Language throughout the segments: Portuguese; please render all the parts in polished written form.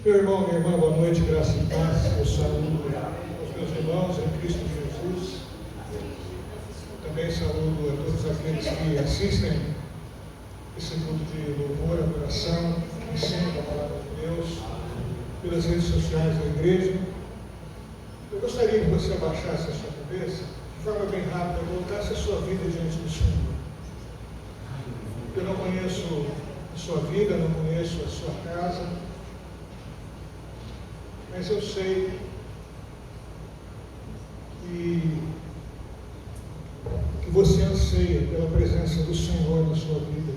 Meu irmão, minha irmã, boa noite, graça e paz. Eu saúdo aos meus irmãos em Cristo Jesus. Também saúdo a todos aqueles que assistem esse culto de louvor, adoração, ensino da palavra de Deus, pelas redes sociais da igreja. Eu gostaria que você abaixasse a sua cabeça, de forma bem rápida, voltasse a sua vida diante do Senhor. Eu não conheço a sua vida, não conheço a sua casa, mas eu sei que você anseia pela presença do Senhor na sua vida.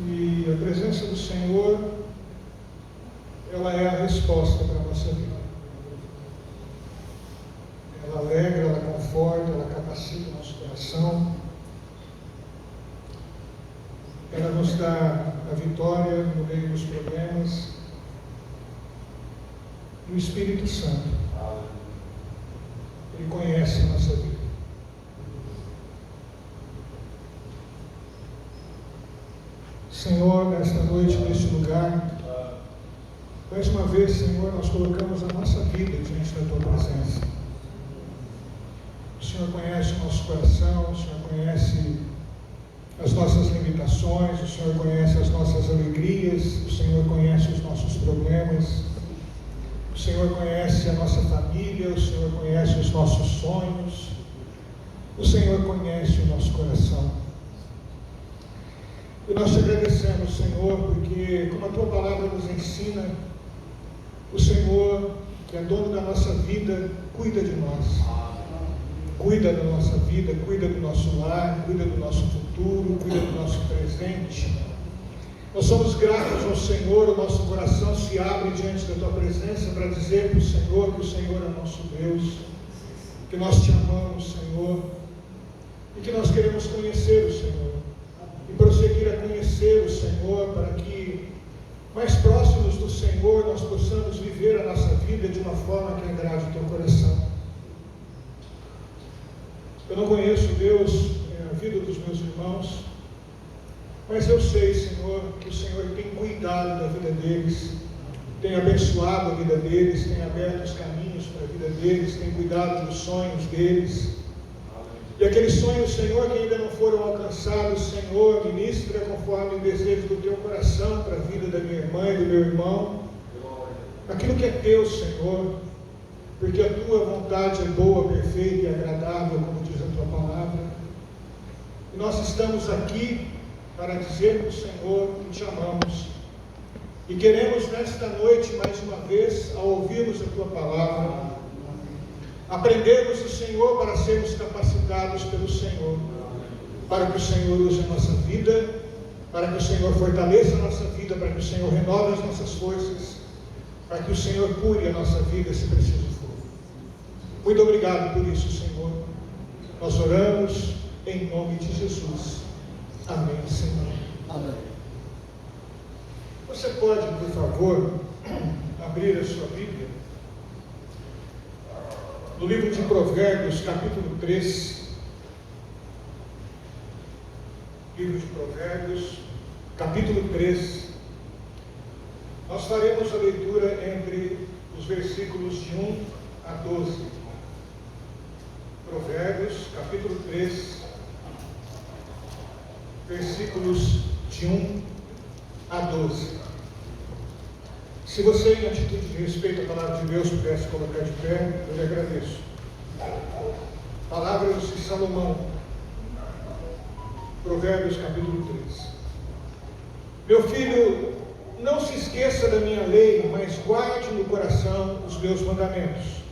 E a presença do Senhor, ela é a resposta para a nossa vida. Ela alegra, ela conforta, ela capacita o nosso coração. Ela nos dá a vitória no meio dos problemas. E o Espírito Santo, Ele conhece a nossa vida. Senhor, nesta noite, neste lugar, mais uma vez, Senhor, nós colocamos a nossa vida diante da Tua presença. O Senhor conhece o nosso coração, o Senhor conhece as nossas limitações, o Senhor conhece as nossas alegrias, o Senhor conhece os nossos problemas, o Senhor conhece a nossa família, o Senhor conhece os nossos sonhos, o Senhor conhece o nosso coração. E nós te agradecemos, Senhor, porque, como a Tua palavra nos ensina, o Senhor, que é dono da nossa vida, cuida de nós. Cuida da nossa vida, cuida do nosso lar, cuida do nosso futuro, cuida do nosso presente. Nós somos gratos ao Senhor, o nosso coração se abre diante da Tua presença para dizer para o Senhor que o Senhor é nosso Deus, que nós te amamos, Senhor, e que nós queremos conhecer o Senhor, e prosseguir a conhecer o Senhor, para que, mais próximos do Senhor, nós possamos viver a nossa vida de uma forma que agrade o Teu coração. Eu não conheço, Deus, a vida dos meus irmãos, mas eu sei, Senhor, que o Senhor tem cuidado da vida deles, tem abençoado a vida deles, tem aberto os caminhos para a vida deles, tem cuidado dos sonhos deles. E aqueles sonhos, Senhor, que ainda não foram alcançados, Senhor, ministra conforme o desejo do Teu coração para a vida da minha irmã e do meu irmão. Aquilo que é Teu, Senhor, porque a Tua vontade é boa, perfeita e agradável, como diz a Tua palavra. E nós estamos aqui para dizer para o Senhor que te amamos. E queremos nesta noite, mais uma vez, ao ouvirmos a Tua palavra, aprendermos do Senhor para sermos capacitados pelo Senhor, para que o Senhor use a nossa vida, para que o Senhor fortaleça a nossa vida, para que o Senhor renove as nossas forças, para que o Senhor cure a nossa vida, se preciso for. Muito obrigado por isso, Senhor. Nós oramos em nome de Jesus. Amém, Senhor. Amém. Você pode, por favor, abrir a sua Bíblia no livro de Provérbios, capítulo 3. Livro de Provérbios, capítulo 3. Nós faremos a leitura entre os versículos de 1 a 12. Provérbios, capítulo 3, versículos de 1 a 12. Se você, em atitude de respeito à palavra de Deus, pudesse colocar de pé, eu lhe agradeço. Palavras de Salomão, Provérbios, capítulo 3. Meu filho, não se esqueça da minha lei, mas guarde no coração os meus mandamentos,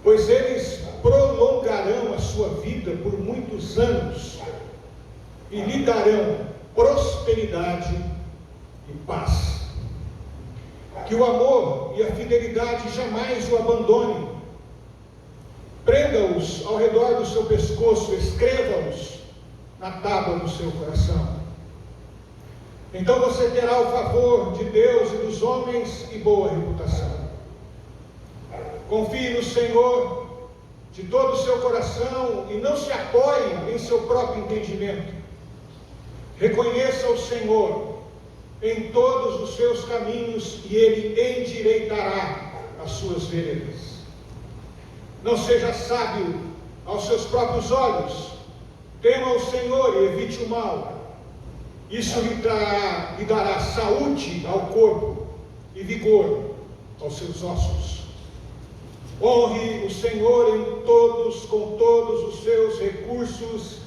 pois eles prolongarão a sua vida por muitos anos e lhe darão prosperidade e paz. Que o amor e a fidelidade jamais o abandone. Prenda-os ao redor do seu pescoço, escreva-os na tábua do seu coração. então você terá o favor de Deus e dos homens e boa reputação. Confie no Senhor de todo o seu coração e não se apoie em seu próprio entendimento. Reconheça o Senhor em todos os seus caminhos e Ele endireitará as suas veredas. Não seja sábio aos seus próprios olhos. Tema o Senhor e evite o mal. Isso lhe dará saúde ao corpo e vigor aos seus ossos. Honre o Senhor com todos os seus recursos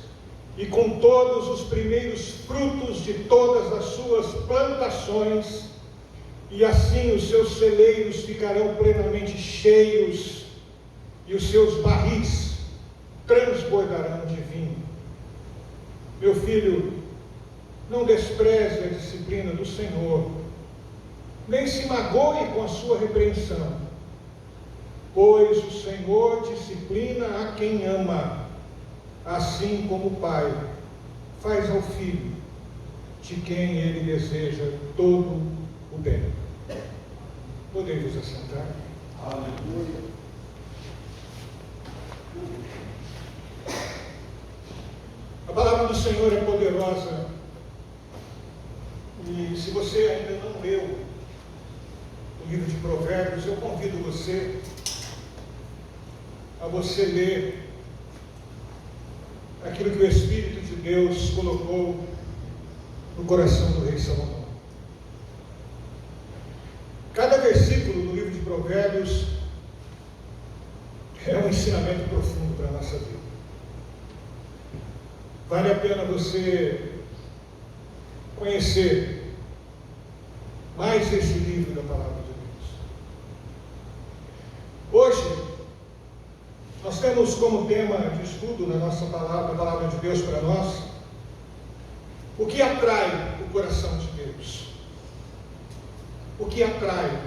e com todos os primeiros frutos de todas as suas plantações, e assim os seus celeiros ficarão plenamente cheios e os seus barris transbordarão de vinho. Meu filho, não despreze a disciplina do Senhor, nem se magoe com a sua repreensão, pois o Senhor disciplina a quem ama, assim como o Pai faz ao Filho, de quem Ele deseja todo o bem. Podemos assentar? Aleluia. A palavra do Senhor é poderosa, e se você ainda não leu o livro de Provérbios, eu convido você a você ler aquilo que o Espírito de Deus colocou no coração do rei Salomão. Cada versículo do livro de Provérbios é um ensinamento profundo para a nossa vida. Vale a pena você conhecer mais esse livro da palavra de Deus. Hoje, nós temos como tema de estudo na nossa palavra, a palavra de Deus para nós, o que atrai o coração de Deus. O que atrai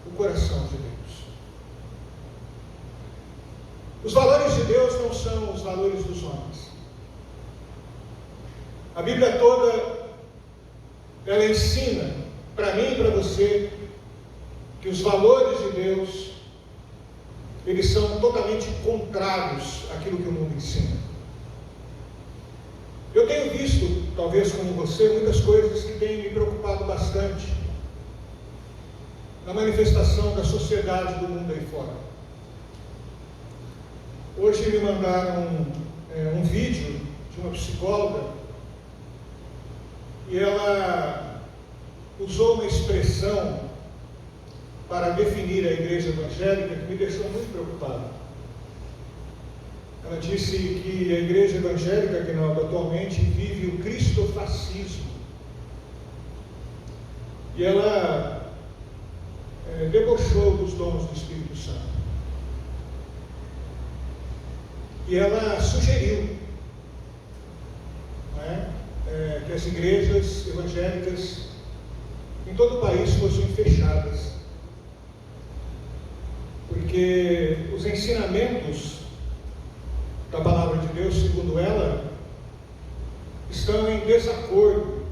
o coração de Deus. Os valores de Deus não são os valores dos homens. A Bíblia toda, ela ensina para mim e para você que os valores de Deus, eles são totalmente contrários àquilo que o mundo ensina. Eu tenho visto, talvez como você, muitas coisas que têm me preocupado bastante na manifestação da sociedade do mundo aí fora. Hoje me mandaram um vídeo de uma psicóloga e ela usou uma expressão para definir a igreja evangélica que me deixou muito preocupado. Ela disse que a igreja evangélica, Aguinaldo, atualmente vive o cristofascismo. E ela debochou dos dons do Espírito Santo. E ela sugeriu, que as igrejas evangélicas em todo o país fossem fechadas, porque os ensinamentos da palavra de Deus, segundo ela, estão em desacordo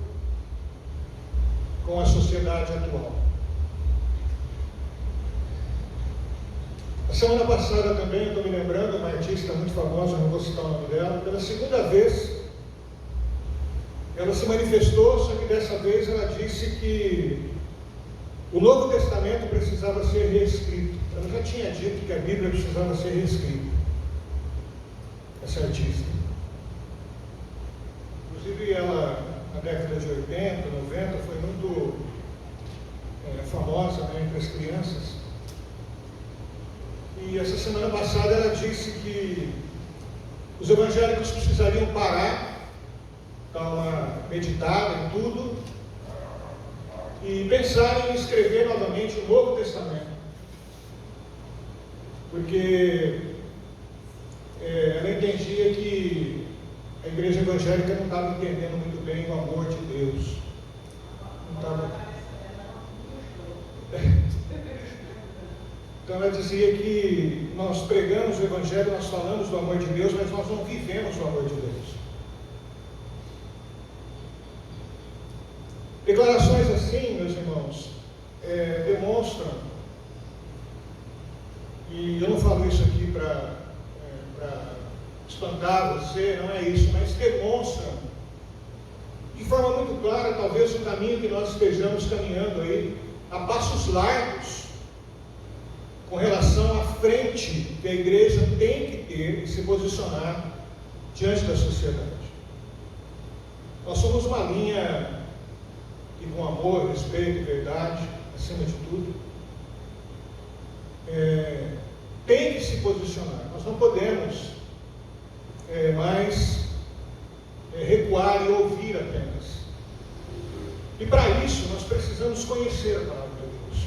com a sociedade atual. A semana passada também, estou me lembrando, uma artista muito famosa, não vou citar o nome dela, pela segunda vez, ela se manifestou, só que dessa vez ela disse que o Novo Testamento precisava ser reescrito. Ela já tinha dito que a Bíblia precisava ser reescrita, essa artista. Inclusive ela, na década de 80, 90, foi muito famosa, entre as crianças. E essa semana passada ela disse que os evangélicos precisariam parar, dar uma meditada em tudo e pensar em escrever novamente o Novo Testamento, porque ela entendia que a igreja evangélica não estava entendendo muito bem o amor de Deus. Não estava. Então ela dizia que nós pregamos o Evangelho, nós falamos do amor de Deus, mas nós não vivemos o amor de Deus. Declarações assim, meus irmãos, demonstram, e eu não falo isso aqui para espantar você, não é isso, mas demonstram de forma muito clara, talvez, o caminho que nós estejamos caminhando aí, a passos largos, com relação à frente que a igreja tem que ter e se posicionar diante da sociedade. Nós somos uma linha que, com amor, respeito e verdade, acima de tudo, tem que se posicionar. Nós não podemos mais recuar e ouvir apenas. E para isso nós precisamos conhecer a palavra de Deus.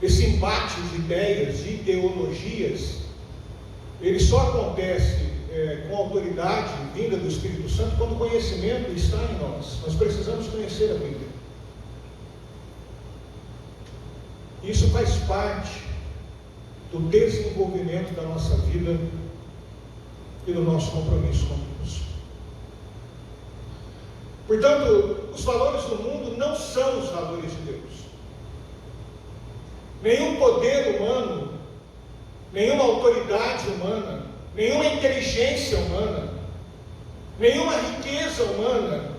Esse embate de ideias, de ideologias, ele só acontece com autoridade vinda do Espírito Santo quando o conhecimento está em nós. Nós precisamos conhecer a Bíblia. Isso faz parte do desenvolvimento da nossa vida e do nosso compromisso com Deus. Portanto, os valores do mundo não são os valores de Deus. Nenhum poder humano, nenhuma autoridade humana, nenhuma inteligência humana, nenhuma riqueza humana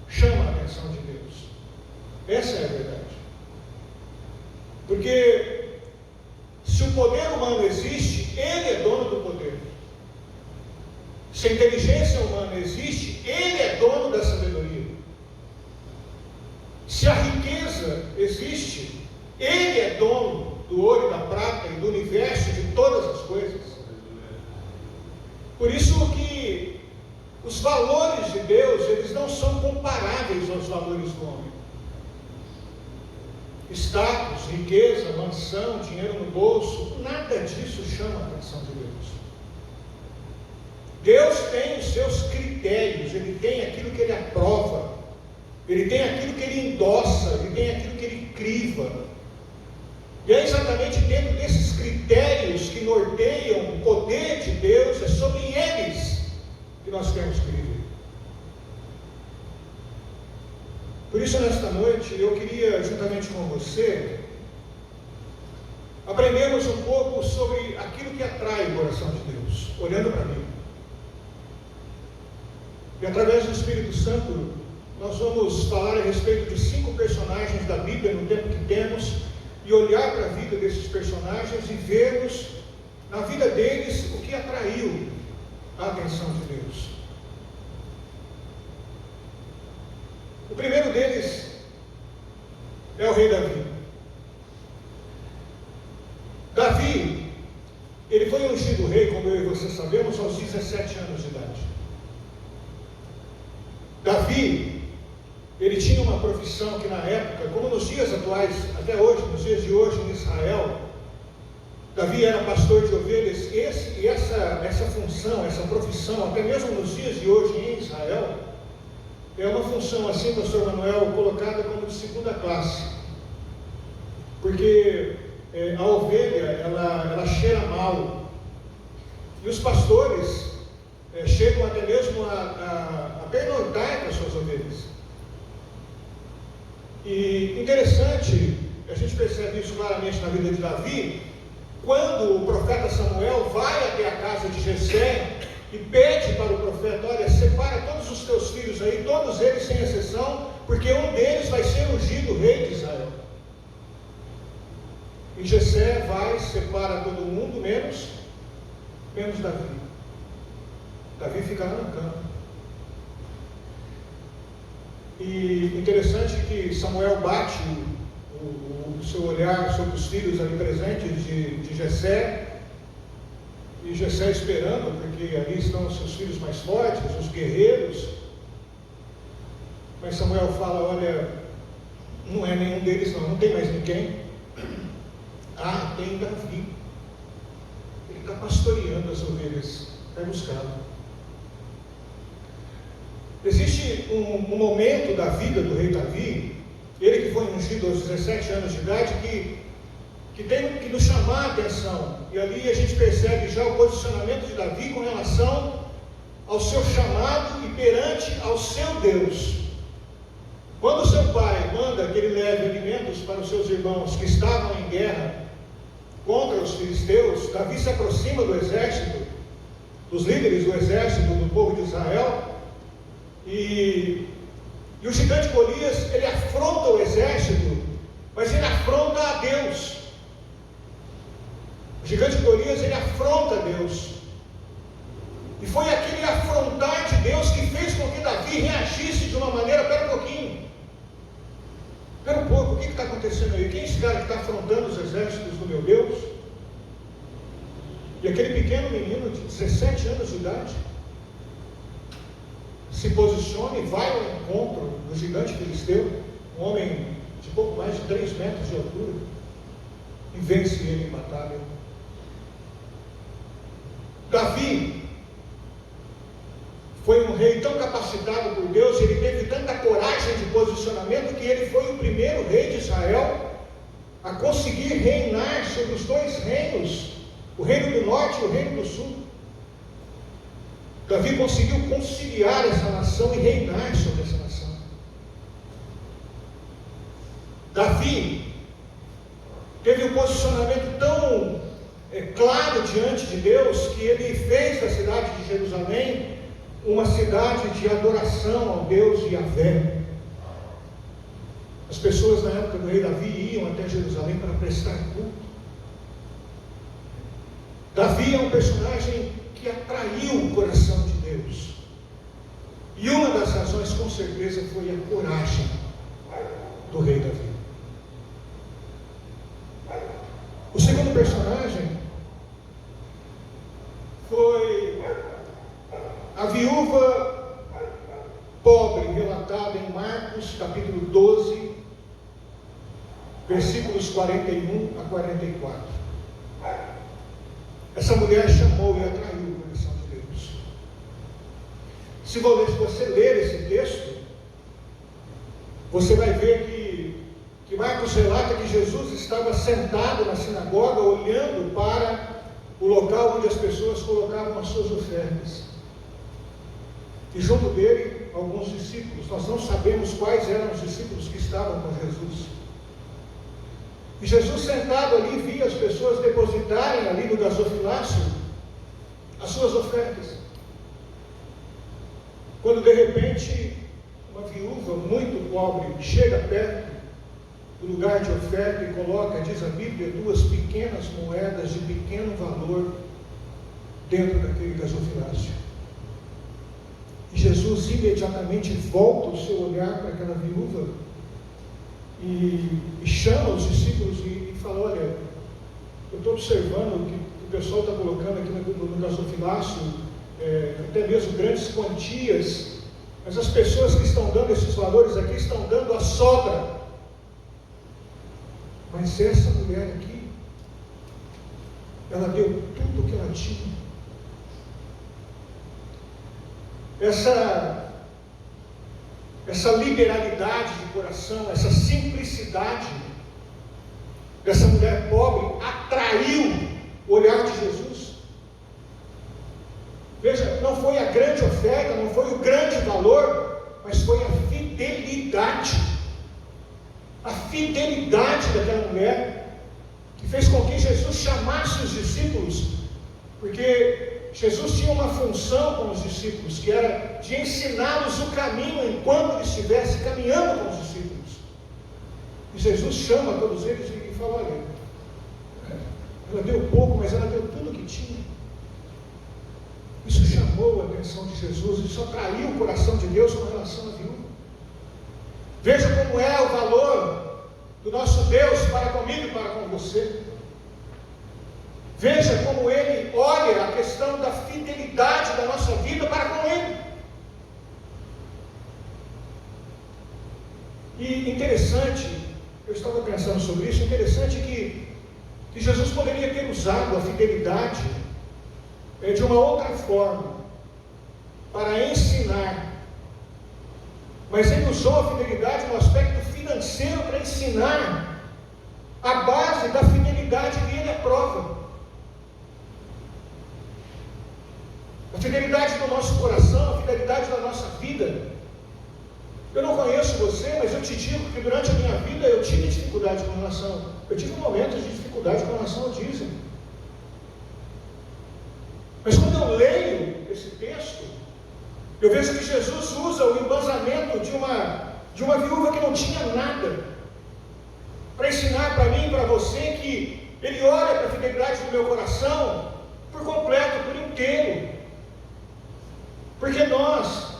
chama a atenção de Deus. Essa é a verdade. Porque se o poder humano existe, ele é dono do poder. Se a inteligência humana existe, ele é dono da sabedoria. Se a riqueza existe, ele é dono do ouro e da prata e do universo, de todas as coisas. Por isso que os valores de Deus, eles não são comparáveis aos valores do homem. Status, riqueza, mansão, dinheiro no bolso, nada disso chama a atenção de Deus. Deus tem os seus critérios, Ele tem aquilo que Ele aprova, Ele tem aquilo que Ele endossa, Ele tem aquilo que Ele criva. E é exatamente dentro desses critérios que norteiam o poder de Deus, é sobre eles que nós temos que viver. Por isso, nesta noite, eu queria, juntamente com você, aprendermos um pouco sobre aquilo que atrai o coração de Deus, olhando para mim. E através do Espírito Santo, nós vamos falar a respeito de 5 personagens da Bíblia no tempo que temos, e olhar para a vida desses personagens e vermos na vida deles o que atraiu a atenção de Deus. O primeiro deles é o rei Davi. Davi, ele foi ungido rei, como eu e você sabemos, aos 17 anos de idade. Davi, ele tinha uma profissão que na época, como nos dias atuais, até hoje, nos dias de hoje em Israel, Davi era pastor de ovelhas. Essa função, essa profissão, até mesmo nos dias de hoje em Israel, é uma função assim, pastor Manuel, colocada como de segunda classe. Porque a ovelha, ela cheira mal. E os pastores chegam até mesmo a pernoitar com as suas ovelhas. E interessante, a gente percebe isso claramente na vida de Davi, quando o profeta Samuel vai até a casa de Jessé e pede para o profeta: olha, separa todos os teus filhos aí, todos eles sem exceção, porque um deles vai ser ungido rei de Israel. E Jessé vai, separa todo mundo, menos Davi. Davi fica lá no campo. E interessante que Samuel bate o seu olhar sobre os filhos ali presentes de Jessé, e Jessé esperando, porque ali estão os seus filhos mais fortes, os guerreiros. Mas Samuel fala: olha, não é nenhum deles não tem mais ninguém. Ah, tem Davi, ele está pastoreando as ovelhas, vai buscá-lo. Existe um momento da vida do rei Davi, ele que foi ungido aos 17 anos de idade, que tem que nos chamar a atenção. E ali a gente percebe já o posicionamento de Davi com relação ao seu chamado e perante ao seu Deus. Quando seu pai manda que ele leve alimentos para os seus irmãos que estavam em guerra contra os filisteus, Davi se aproxima do exército, dos líderes do exército do povo de Israel, e o gigante Golias, ele afronta o exército, mas ele afronta a Deus. O gigante Golias, ele afronta a Deus. E foi aquele afrontar de Deus que fez com que Davi reagisse de uma maneira, pera um pouquinho, pera um pouco, o que está acontecendo aí? Quem é esse cara que está afrontando os exércitos do meu Deus? E aquele pequeno menino de 17 anos de idade se posiciona e vai ao encontro do gigante filisteu, um homem de pouco mais de 3 metros de altura, e vence ele em batalha. Davi foi um rei tão capacitado por Deus, ele teve tanta coragem de posicionamento, que ele foi o primeiro rei de Israel a conseguir reinar sobre os 2 reinos, o reino do norte e o reino do sul. Davi conseguiu conciliar essa nação e reinar sobre essa nação. Davi teve um posicionamento tão claro diante de Deus, que ele fez da cidade de Jerusalém uma cidade de adoração ao Deus Yahvé. As pessoas na época do rei Davi iam até Jerusalém para prestar culto. Davi é um personagem que atraiu o coração de Deus, e uma das razões com certeza foi a coragem do rei Davi. O segundo personagem foi a viúva pobre, relatada em Marcos capítulo 12, versículos 41 a 44. Essa mulher chamou e atraiu o coração de Deus. Se você ler esse texto, você vai ver que Marcos relata que Jesus estava sentado na sinagoga, olhando para o local onde as pessoas colocavam as suas ofertas. E junto dele, alguns discípulos. Nós não sabemos quais eram os discípulos que estavam com Jesus. E Jesus, sentado ali, via as pessoas depositarem ali no gasofilácio as suas ofertas. Quando de repente uma viúva muito pobre chega perto do lugar de oferta e coloca, diz a Bíblia, 2 pequenas moedas de pequeno valor dentro daquele gasofilácio. E Jesus imediatamente volta o seu olhar para aquela viúva e chama os discípulos e fala: olha, eu estou observando o que o pessoal está colocando aqui no gasofilácio, até mesmo grandes quantias, mas as pessoas que estão dando esses valores aqui estão dando a sobra. Mas essa mulher aqui, ela deu tudo o que ela tinha. Essa liberalidade de coração, essa simplicidade dessa mulher pobre atraiu o olhar de Jesus. Veja, não foi a grande oferta, não foi o grande valor, mas foi a fidelidade. A fidelidade daquela mulher que fez com que Jesus chamasse os discípulos, porque Jesus tinha uma função com os discípulos, que era de ensiná-los o caminho enquanto ele estivesse caminhando com os discípulos. E Jesus chama todos eles e fala: olha, ela deu pouco, mas ela deu tudo o que tinha. Isso chamou a atenção de Jesus, isso atraiu o coração de Deus com relação à viúva. Veja como é o valor do nosso Deus para comigo e para com você. Veja como Ele olha a questão da fidelidade da nossa vida para com Ele. E interessante, eu estava pensando sobre isso, interessante que Jesus poderia ter usado a fidelidade de uma outra forma para ensinar. Mas Ele usou a fidelidade no aspecto financeiro para ensinar a base da fidelidade que Ele aprova. A fidelidade do nosso coração, a fidelidade da nossa vida. Eu não conheço você, mas eu te digo que durante a minha vida eu tive dificuldade com relação, eu tive momentos de dificuldade com relação ao dízimo. Mas quando eu leio esse texto, eu vejo que Jesus usa o embasamento de uma viúva que não tinha nada, para ensinar para mim e para você que Ele olha para a fidelidade do meu coração por completo, por inteiro. Porque nós,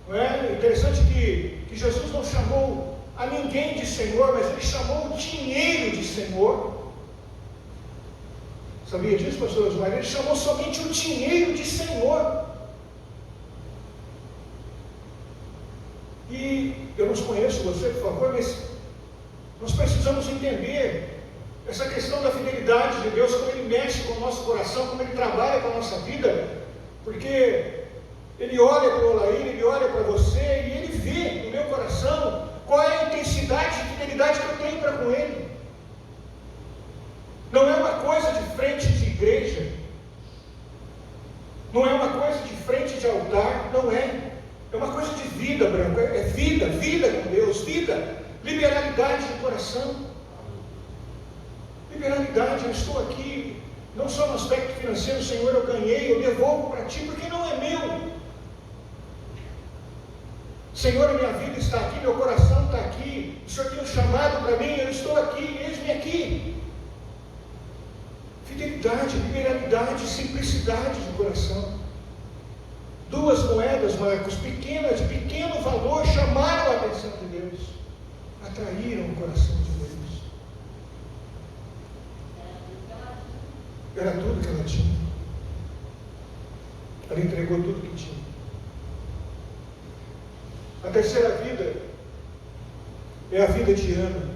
não é interessante que Jesus não chamou a ninguém de Senhor, mas Ele chamou o dinheiro de Senhor. Sabia disso, pastor Osmar? Ele chamou somente o dinheiro de Senhor. E eu não conheço você, por favor, mas nós precisamos entender essa questão da fidelidade de Deus, como Ele mexe com o nosso coração, como Ele trabalha com a nossa vida, porque Ele olha para o Olair, Ele olha para você e Ele vê no meu coração qual é a intensidade de fidelidade que eu tenho para com Ele. Não é uma coisa de frente de igreja, não é uma coisa de frente de altar, não é. É uma coisa de vida, Branco, é vida, vida com Deus, vida, liberalidade de coração. Liberalidade, eu estou aqui, não só no aspecto financeiro, Senhor, eu ganhei, eu devolvo para Ti, porque não é meu. Senhor, a minha vida está aqui, meu coração está aqui, o Senhor tem um chamado para mim, eu estou aqui, eis-me aqui. Fidelidade, liberalidade, simplicidade de coração. 2 moedas, Marcos, pequenas, de pequeno valor, chamaram a atenção de Deus, atraíram o coração de Deus. Era tudo que ela tinha. Ela entregou tudo que tinha. A terceira vida é a vida de Ana,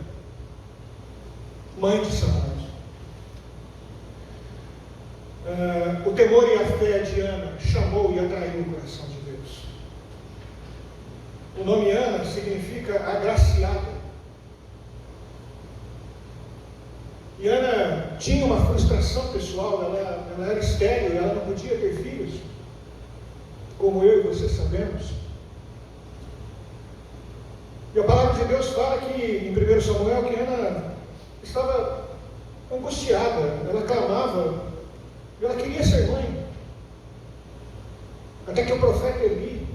mãe de Samuel. O temor e a fé de Ana chamou e atraiu o coração de Deus. O nome Ana significa agraciada. E Ana tinha uma frustração pessoal, ela era estéril, ela não podia ter filhos, como eu e você sabemos. E a palavra de Deus fala que, em 1 Samuel, que Ana estava angustiada, ela clamava, ela queria ser mãe. Até que o profeta Eli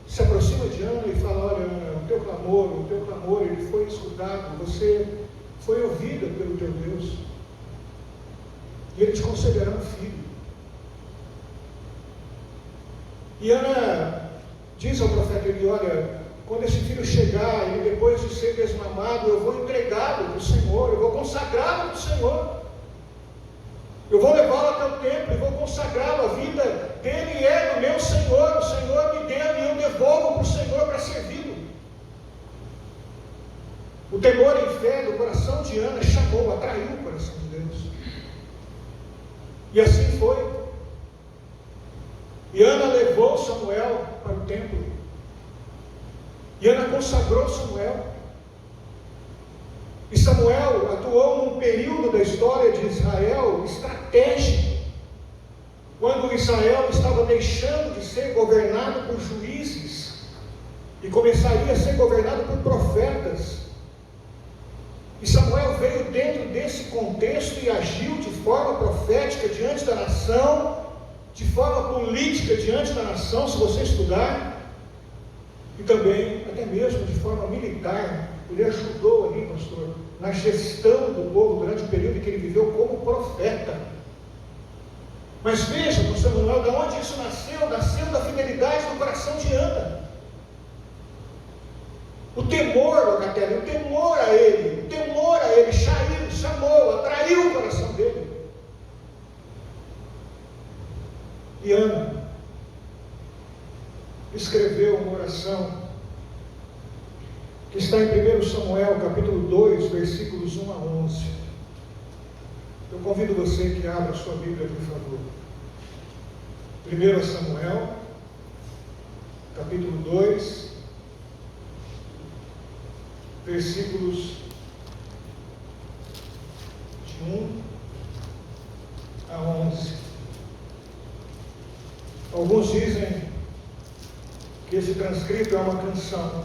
se aproxima de Ana e fala: olha, Ana, o teu clamor, ele foi escutado, você foi ouvida pelo teu Deus, e Ele te concederá um filho. E Ana diz ao profeta Eli: olha, quando esse filho chegar, ele depois de ser desmamado, eu vou entregá-lo para o Senhor, eu vou consagrá-lo para o Senhor. Eu vou levá-lo até o templo e vou consagrá-lo. A vida dele é do meu Senhor. O Senhor me deu e eu devolvo para o Senhor para servi-lo. O temor e fé do coração de Ana chamou, atraiu o coração de Deus. E assim foi. E Ana levou Samuel para o templo. E Ana consagrou Samuel. E Samuel atuou num período da história de Israel estratégico, quando Israel estava deixando de ser governado por juízes e começaria a ser governado por profetas. E Samuel veio dentro desse contexto e agiu de forma profética diante da nação, de forma política diante da nação, se você estudar, e também até mesmo de forma militar. Ele ajudou ali, pastor, na gestão do povo durante o período em que ele viveu como profeta. Mas veja, pastor Manuel, de onde isso nasceu? Nasceu da fidelidade do coração de Ana. O temor, Locatelli, o temor a ele chamou, atraiu o coração dele. E Ana escreveu uma oração que está em 1 Samuel, capítulo 2, versículos 1 a 11. Eu convido você que abra a sua Bíblia, por favor. 1 Samuel, capítulo 2, versículos de 1 a 11. Alguns dizem que esse transcrito é uma canção,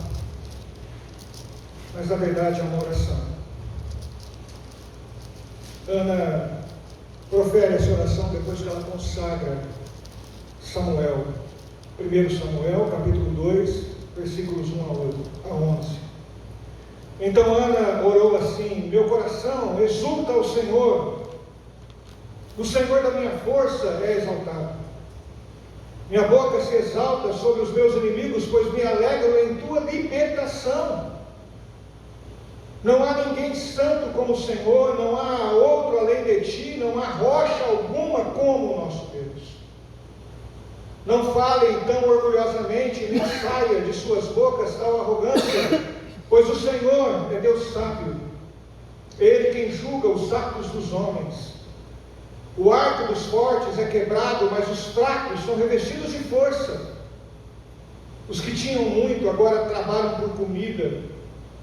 mas na verdade é uma oração. Ana profere essa oração depois que ela consagra Samuel. 1 Samuel, capítulo 2, versículos 1 a 11. Então Ana orou assim: meu coração exulta ao Senhor, o Senhor da minha força é exaltado. Minha boca se exalta sobre os meus inimigos, pois me alegro em tua libertação. Não há ninguém santo como o Senhor, não há outro além de ti, não há rocha alguma como o nosso Deus. Não falem tão orgulhosamente, nem saia de suas bocas tal arrogância, pois o Senhor é Deus sábio, Ele quem julga os atos dos homens. O arco dos fortes é quebrado, mas os fracos são revestidos de força. Os que tinham muito agora trabalham por comida,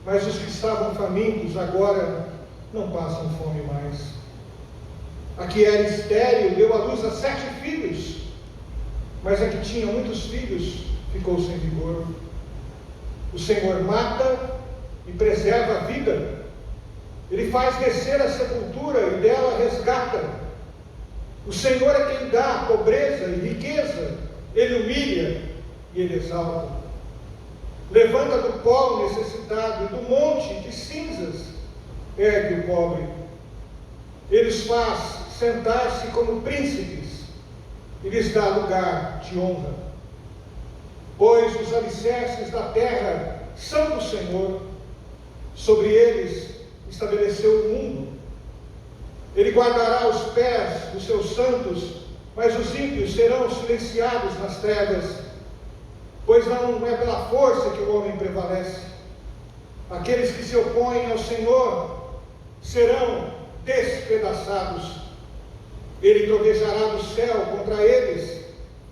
mas os que estavam famintos agora não passam fome mais. A que era estéril deu à luz a 7 filhos, mas a que tinha muitos filhos ficou sem vigor. O Senhor mata e preserva a vida, Ele faz descer a sepultura e dela resgata. O Senhor é quem dá pobreza e riqueza, Ele humilha e Ele exalta. Levanta do pó o necessitado, e do monte de cinzas ergue o pobre. Ele os faz sentar-se como príncipes e lhes dá lugar de honra. Pois os alicerces da terra são do Senhor, sobre eles estabeleceu o mundo. Ele guardará os pés dos seus santos, mas os ímpios serão silenciados nas trevas, pois não é pela força que o homem prevalece. Aqueles que se opõem ao Senhor serão despedaçados. Ele trovejará do céu contra eles.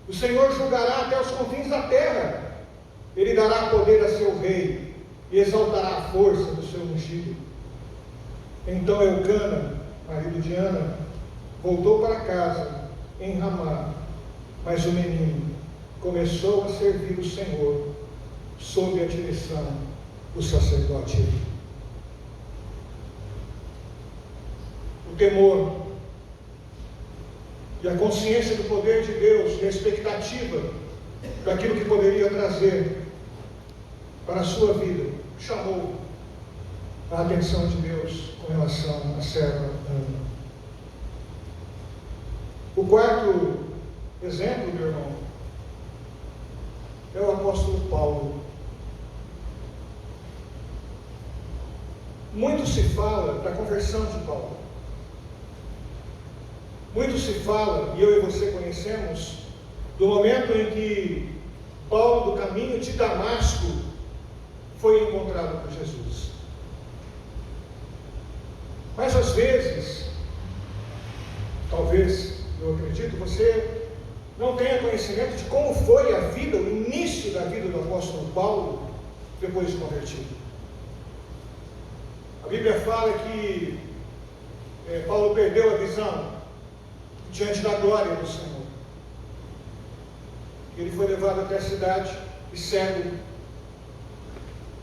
O Senhor julgará até os confins da terra. Ele dará poder a seu rei e exaltará a força do seu ungido. Então Eucana, marido de Ana, voltou para casa em Ramá, mas o menino começou a servir o Senhor sob a direção do sacerdote. O temor e a consciência do poder de Deus e a expectativa daquilo que poderia trazer para a sua vida chamou a atenção de Deus com relação à serva Ana. O quarto exemplo, meu irmão, é o apóstolo Paulo. Muito se fala da conversão de Paulo. Muito se fala, e eu e você conhecemos, do momento em que Paulo, do caminho de Damasco, foi encontrado por Jesus. Mas às vezes, talvez, eu acredito, você não tenha conhecimento de como foi a vida, o início da vida do apóstolo Paulo, depois de convertido. A Bíblia fala que Paulo perdeu a visão diante da glória do Senhor. Ele foi levado até a cidade e cego.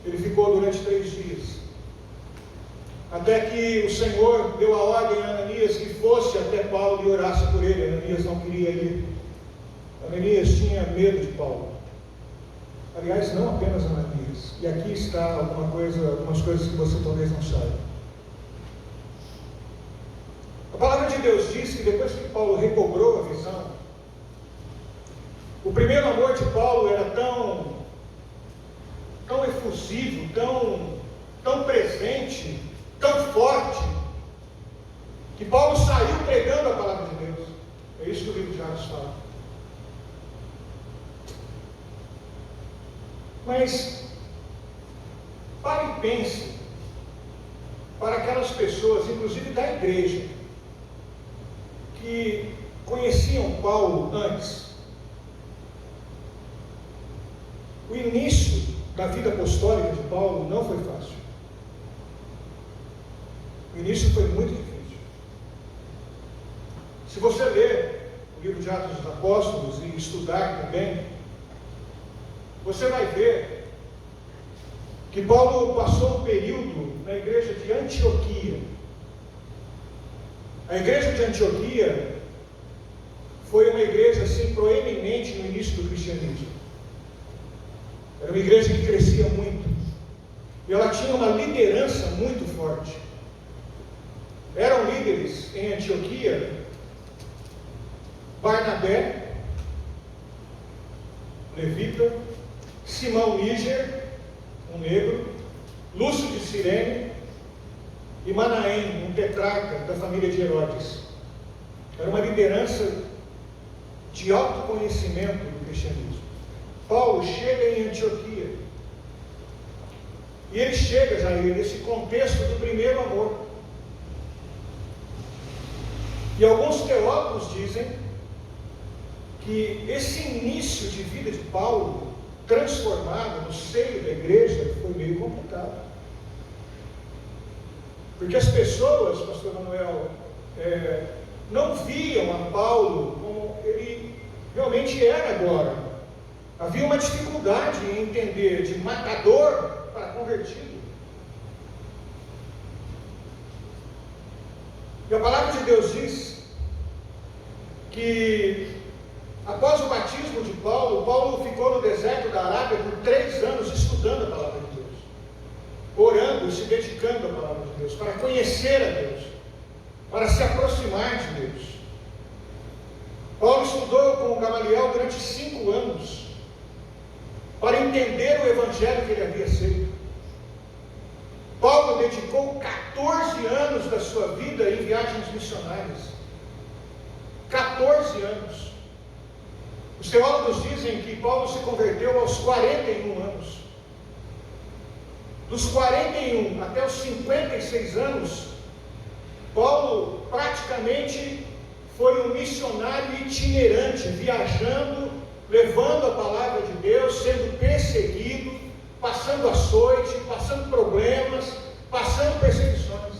Ele ficou durante 3 dias. Até que o Senhor deu a ordem a Ananias que fosse até Paulo e orasse por ele. Ananias não queria ir. Ananias tinha medo de Paulo. Aliás, não apenas Ananias. E aqui está algumas coisas que você talvez não saiba. A palavra de Deus diz que depois que Paulo recobrou a visão, o primeiro amor de Paulo era tão efusivo, tão presente, tão forte, que Paulo saiu pregando a palavra de Deus. É isso que o livro de Atos fala. Mas pare e pense para aquelas pessoas, inclusive da igreja, que conheciam Paulo antes. O início da vida apostólica de Paulo não foi fácil. O início foi muito difícil. Se você ler o livro de Atos dos Apóstolos e estudar também, você vai ver que Paulo passou um período na igreja de Antioquia. A igreja de Antioquia foi uma igreja assim proeminente no início do cristianismo. Era uma igreja que crescia muito. E ela tinha uma liderança muito forte. Eram líderes em Antioquia Barnabé, levita, Simão Níger, um negro, Lúcio de Cirene e Manaém, um tetrarca da família de Herodes. Era uma liderança de autoconhecimento do cristianismo. Paulo chega em Antioquia e ele chega já nesse contexto do primeiro amor. E alguns teólogos dizem que esse início de vida de Paulo, transformado no seio da igreja, foi meio complicado. Porque as pessoas, pastor Manuel, não viam a Paulo como ele realmente era agora. Havia uma dificuldade em entender de matador para convertido. E a palavra de Deus diz que após o batismo de Paulo, Paulo ficou no deserto da Arábia por 3 anos estudando a palavra de Deus, orando e se dedicando à palavra de Deus, para conhecer a Deus, para se aproximar de Deus. Paulo estudou com Gamaliel durante 5 anos, para entender o evangelho que ele havia feito. Paulo dedicou 14 anos da sua vida em viagens missionárias. 14 anos. Os teólogos dizem que Paulo se converteu aos 41 anos. Dos 41 até os 56 anos, Paulo praticamente foi um missionário itinerante, viajando, levando a palavra de Deus, sendo perseguido, passando açoite, passando problemas, passando perseguições.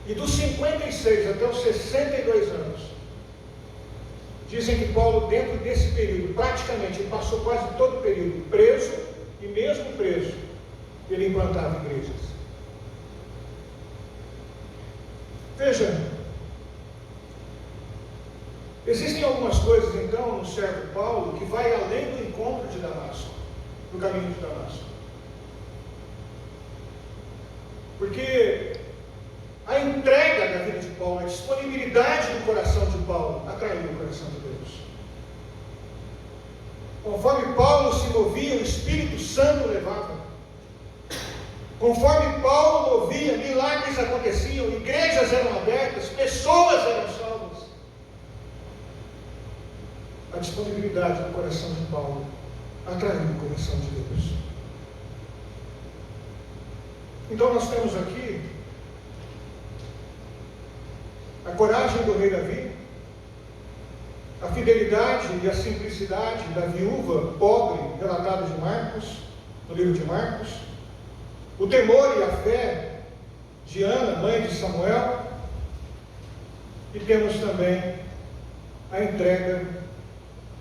E dos 56 até os 62 anos, dizem que Paulo, dentro desse período, praticamente, ele passou quase todo o período preso, e mesmo preso, ele implantava igrejas. Veja, existem algumas coisas, então, no servo Paulo, que vai além do encontro de Damasco, do caminho de Damasco. Porque a entrega da vida de Paulo, a disponibilidade do coração de Paulo, atraiu o coração de Deus. Conforme Paulo se movia, o Espírito Santo levava. Conforme Paulo movia, milagres aconteciam, igrejas eram abertas, pessoas eram salvas. A disponibilidade do coração de Paulo atraiu o coração de Deus. Então nós temos aqui a coragem do rei Davi, a fidelidade e a simplicidade da viúva pobre, relatada de Marcos, no livro de Marcos, o temor e a fé de Ana, mãe de Samuel, e temos também a entrega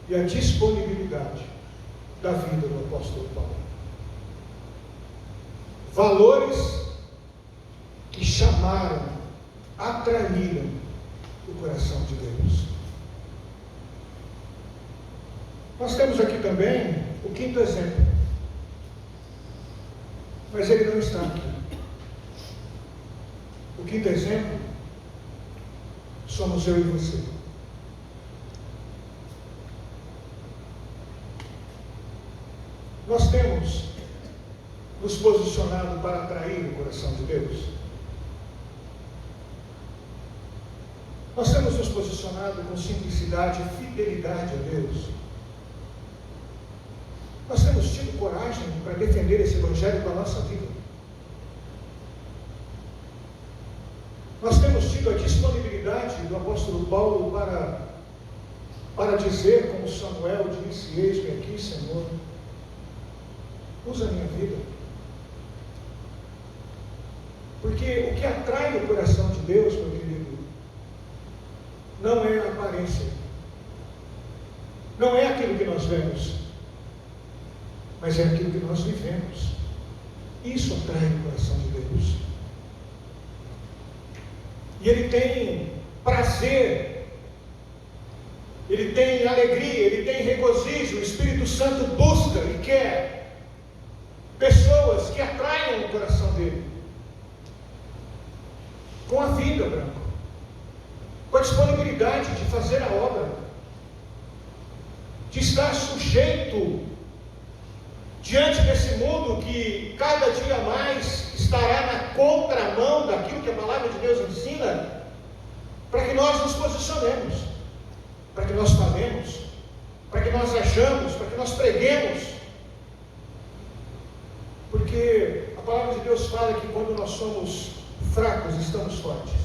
e a disponibilidade da vida do apóstolo Paulo. Valores que chamaram, atraíram o coração de Deus. Nós temos aqui também o 5º exemplo, mas ele não está aqui. O 5º exemplo somos eu e você. Nós temos nos posicionado para atrair o coração de Deus. Nós temos nos posicionado com simplicidade e fidelidade a Deus. Nós temos tido coragem para defender esse evangelho com a nossa vida. Nós temos tido a disponibilidade do apóstolo Paulo para dizer, como Samuel disse: eis-me aqui, Senhor, usa a minha vida. Porque o que atrai o coração de Deus, meu querido, não é a aparência, não é aquilo que nós vemos, mas é aquilo que nós vivemos. Isso atrai o coração de Deus. E Ele tem prazer, Ele tem alegria, Ele tem regozijo. O Espírito Santo busca e quer pessoas que atraiam o coração dele com a vida, branco, com a disponibilidade de fazer a obra, de estar sujeito diante desse mundo que cada dia mais estará na contramão daquilo que a palavra de Deus ensina, para que nós nos posicionemos, para que nós falemos, para que nós achamos, para que nós preguemos, porque a palavra de Deus fala que quando nós somos fracos, estamos fortes.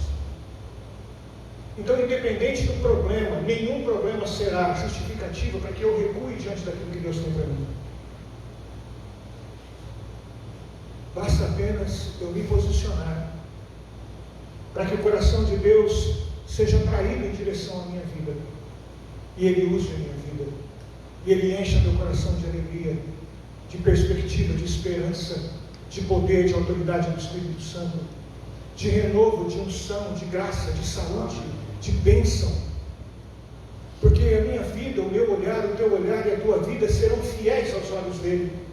Então, independente do problema, nenhum problema será justificativo para que eu recue diante daquilo que Deus tem para mim. Basta apenas eu me posicionar para que o coração de Deus seja atraído em direção à minha vida, e Ele use a minha vida, e Ele encha meu coração de alegria, de perspectiva, de esperança, de poder, de autoridade do Espírito Santo, de renovo, de unção, de graça, de saúde, de bênção. Porque a minha vida, o meu olhar, o teu olhar e a tua vida serão fiéis aos olhos dele,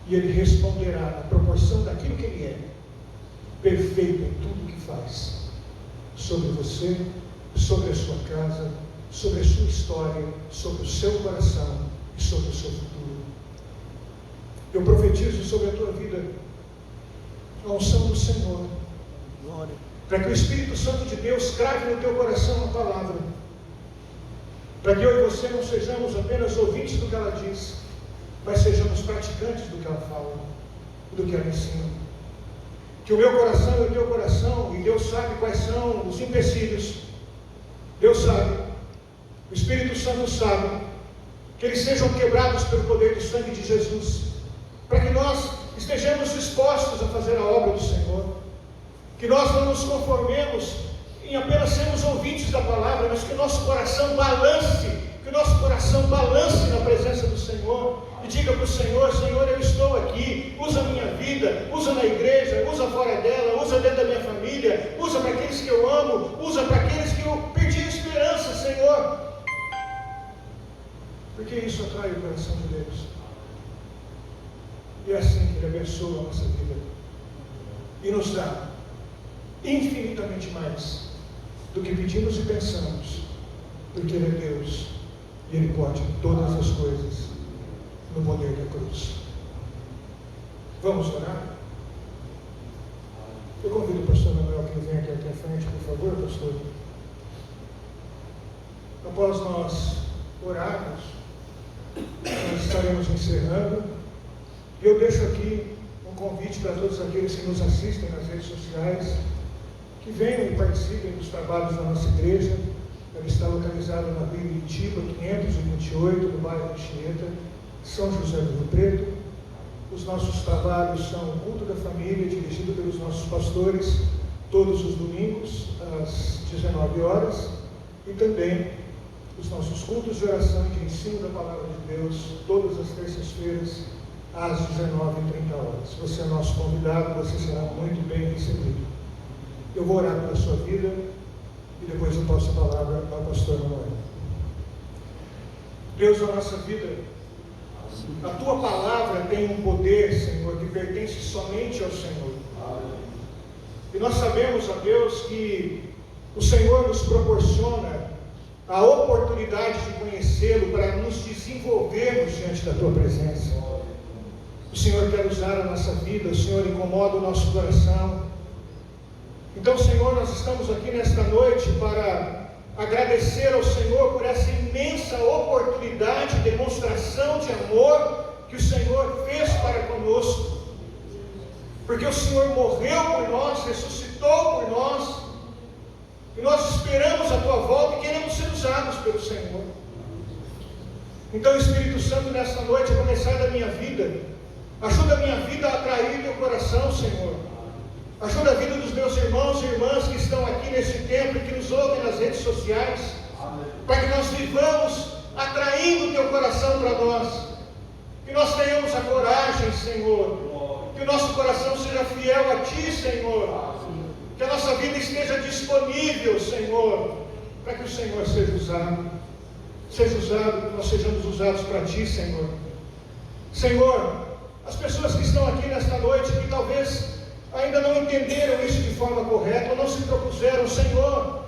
e ele responderá na proporção daquilo que ele é, perfeito em tudo que faz, sobre você, sobre a sua casa, sobre a sua história, sobre o seu coração e sobre o seu futuro. Eu profetizo sobre a tua vida a unção do Senhor, para que o Espírito Santo de Deus crave no teu coração a palavra, para que eu e você não sejamos apenas ouvintes do que ela diz, mas sejamos praticantes do que ela fala, do que ela ensina. Que o meu coração e o teu coração, e Deus sabe quais são os empecilhos, Deus sabe, o Espírito Santo sabe, que eles sejam quebrados pelo poder do sangue de Jesus, para que nós estejamos dispostos a fazer a obra do Senhor, que nós não nos conformemos em apenas sermos ouvintes da palavra, mas que o nosso coração balance, na presença do Senhor, e diga para o Senhor: Senhor, eu estou aqui, usa a minha vida, usa na igreja, usa fora dela, usa dentro da minha família, usa para aqueles que eu amo, usa para aqueles que eu perdi a esperança, Senhor, porque isso atrai o coração de Deus, e é assim que Ele abençoa a nossa vida, e nos dá infinitamente mais do que pedimos e pensamos, porque Ele é Deus, e Ele pode todas as coisas no poder da cruz. Vamos orar? Eu convido o pastor Manuel que venha aqui até a frente, por favor, pastor. Após nós orarmos, nós estaremos encerrando, e eu deixo aqui um convite para todos aqueles que nos assistem nas redes sociais, que venham e participem dos trabalhos da nossa igreja. Ela está localizada na Rua Iritiba, 528, no bairro de Anchieta, São José do Rio Preto. Os nossos trabalhos são o culto da família, dirigido pelos nossos pastores, todos os domingos, às 19 horas, e também os nossos cultos de oração e de ensino da Palavra de Deus, todas as terças-feiras, às 19h30. Você é nosso convidado, você será muito bem recebido. Eu vou orar pela sua vida, e depois eu passo a palavra ao pastor Manuel. Deus, a nossa vida, a tua palavra tem um poder, Senhor, que pertence somente ao Senhor. E nós sabemos, ó Deus, que o Senhor nos proporciona a oportunidade de conhecê-lo para nos desenvolvermos diante da tua presença. O Senhor quer usar a nossa vida, o Senhor incomoda o nosso coração. Então, Senhor, nós estamos aqui nesta noite para agradecer ao Senhor por essa imensa oportunidade, demonstração de amor que o Senhor fez para conosco, porque o Senhor morreu por nós, ressuscitou por nós, e nós esperamos a tua volta e queremos ser usados pelo Senhor. Então, Espírito Santo, nesta noite, a começar da minha vida, ajuda a minha vida a atrair teu coração, Senhor. Ajuda a vida dos meus irmãos e irmãs que estão aqui nesse templo e que nos ouvem nas redes sociais, para que nós vivamos atraindo o teu coração para nós, que Que nós tenhamos a coragem, Senhor. Que o nosso coração seja fiel a Ti, Senhor. Que a nossa vida esteja disponível, Senhor, para que o Senhor seja usado, que nós sejamos usados para Ti, Senhor. Senhor, as pessoas que estão aqui nesta noite, que talvez ainda não entenderam isso de forma correta, ou não se propuseram, Senhor,